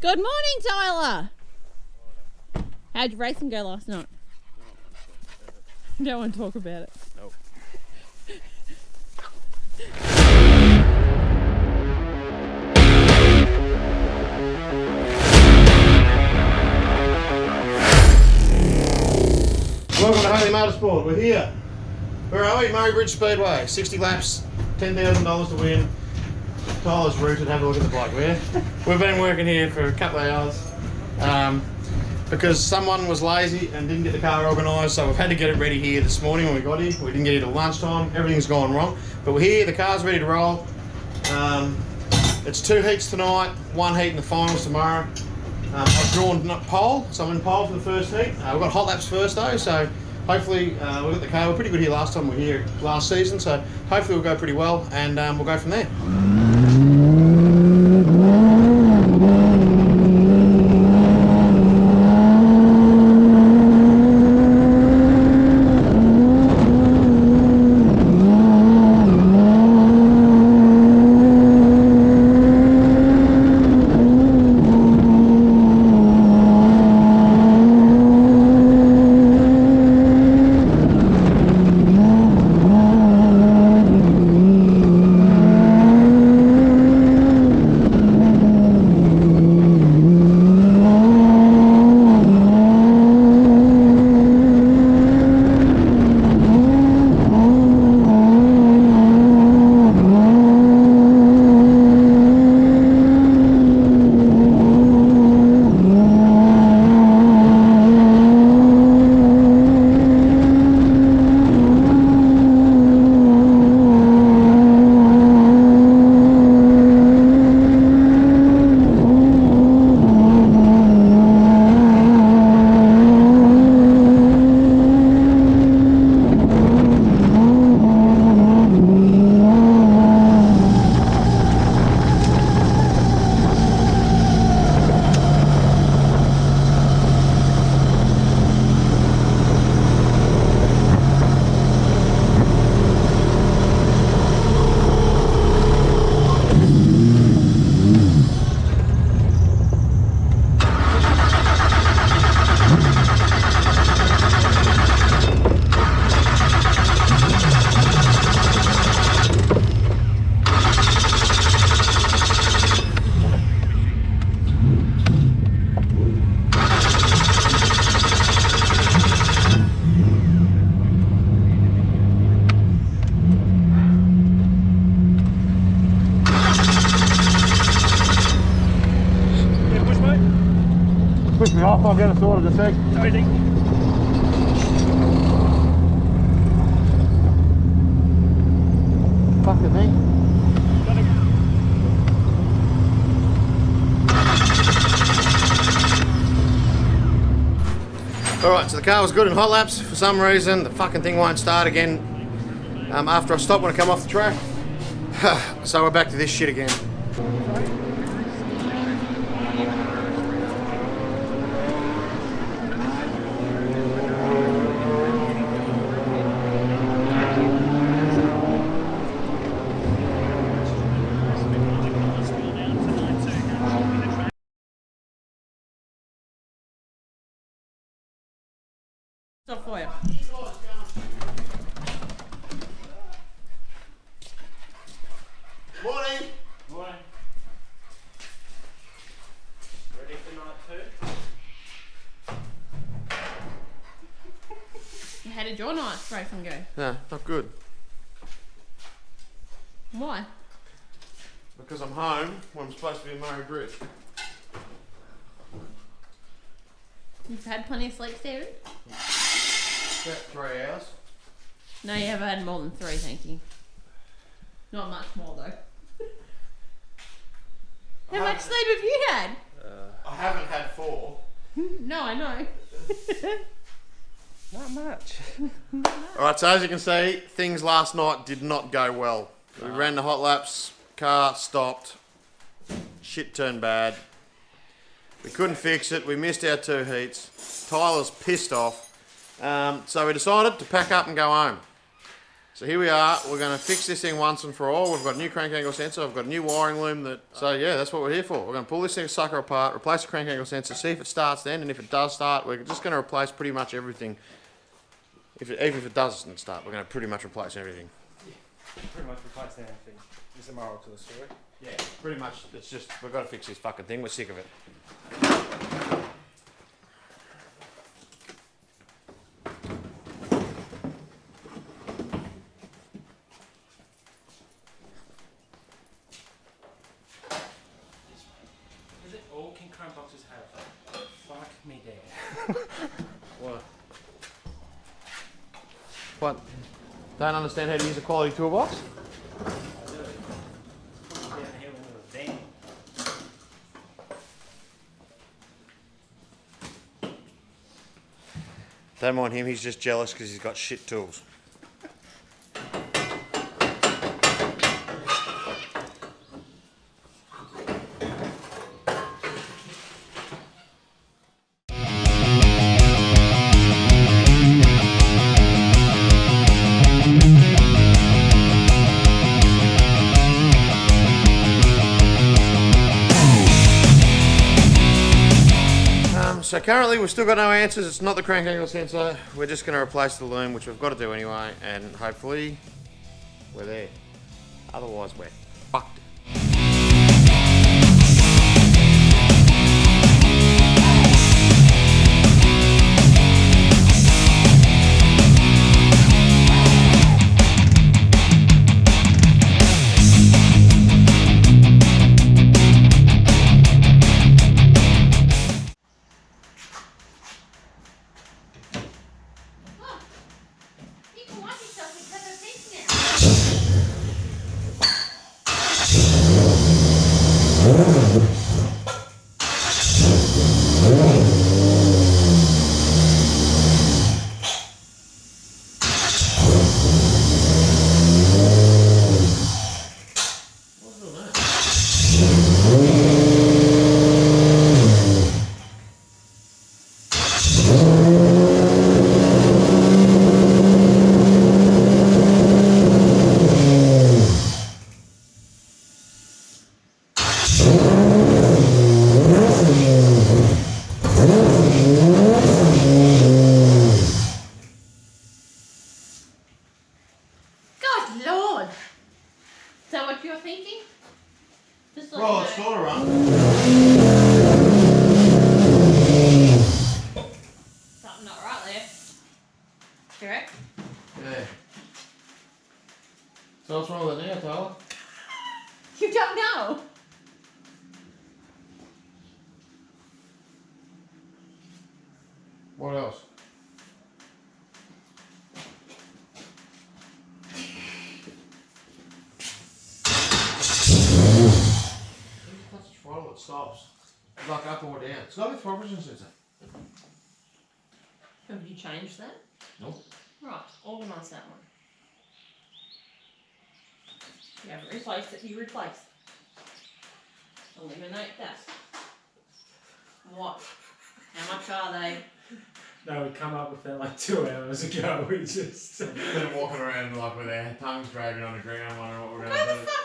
Good morning, Tyler. How'd your racing go last night? Don't want to talk about it. Nope. Welcome to Hateley Motorsport. We're here. Where are we? Murray Bridge Speedway. 60 laps, $10,000 to win. Tyler's rooted. Have a look at the bike. We've been working here for a couple of hours because someone was lazy and didn't get the car organised, so we've had to get it ready here this morning when we got here. We didn't get here till lunchtime. Everything's gone wrong. But we're here. The car's ready to roll. It's 2 heats tonight, 1 heat in the finals tomorrow. I've drawn pole, so I'm in pole for the first heat. We've got hot laps first though, so hopefully we've got the car. We're pretty good here last time we were here last season, so hopefully we'll go pretty well and we'll go from there. Push me off, I'll get it sorted in a sec. Fucking thing. Alright, so the car was good in hot laps. For some reason, the fucking thing won't start again after I stop when I come off the track. So we're back to this shit again. Stop for you. Morning. Morning. Ready for night 2? How did your night's racing go? No, not good. Why? Because I'm home when I'm supposed to be in Murray Bridge. You've had plenty of sleep, Stephen? About 3 hours. No, you haven't had more than 3, thank you. Not much more though. How much sleep have you had? I haven't had 4. No, I know. Not much. Alright, so as you can see, things last night did not go well. We ran the hot laps, car stopped, shit turned bad. We couldn't fix it, we missed our 2 heats. Tyler's pissed off. So we decided to pack up and go home. So here we are, we're going to fix this thing once and for all. We've got a new crank angle sensor, I've got a new wiring loom that... So yeah, that's what we're here for. We're going to pull this thing sucker apart, replace the crank angle sensor, see if it starts then, and if it does start, we're just going to replace pretty much everything. Even if it doesn't start, we're going to pretty much replace everything. Yeah, pretty much replace everything. There's a moral to the story. Yeah, pretty much, it's just, we've got to fix this fucking thing, we're sick of it. Is it all can chrome boxes have? Fuck me down. What? What? Don't understand how to use a quality toolbox? I do. Put it down here into the van. Don't mind him, he's just jealous because he's got shit tools. So currently we've still got no answers. It's not the crank angle sensor. We're just going to replace the loom, which we've got to do anyway, and hopefully we're there. Otherwise we're fucked. You can watch yourself because of this now. Good Lord! Is that what you're thinking? Just like Well, it's sort of run. something not right there. Correct? Yeah. So what's wrong with it now, Tyler? You don't know. What else? Touch the throttle, it stops. Like up or down. It's got to be throttle position sensor. Have you changed that? Nope. Right, organise that one. You haven't replaced it, you replaced it. Eliminate that. What? How much are they? No, we come up with that like 2 hours ago. We just. Been walking around like with our tongues dragging on the ground, wondering what we're Go going the to do. fuck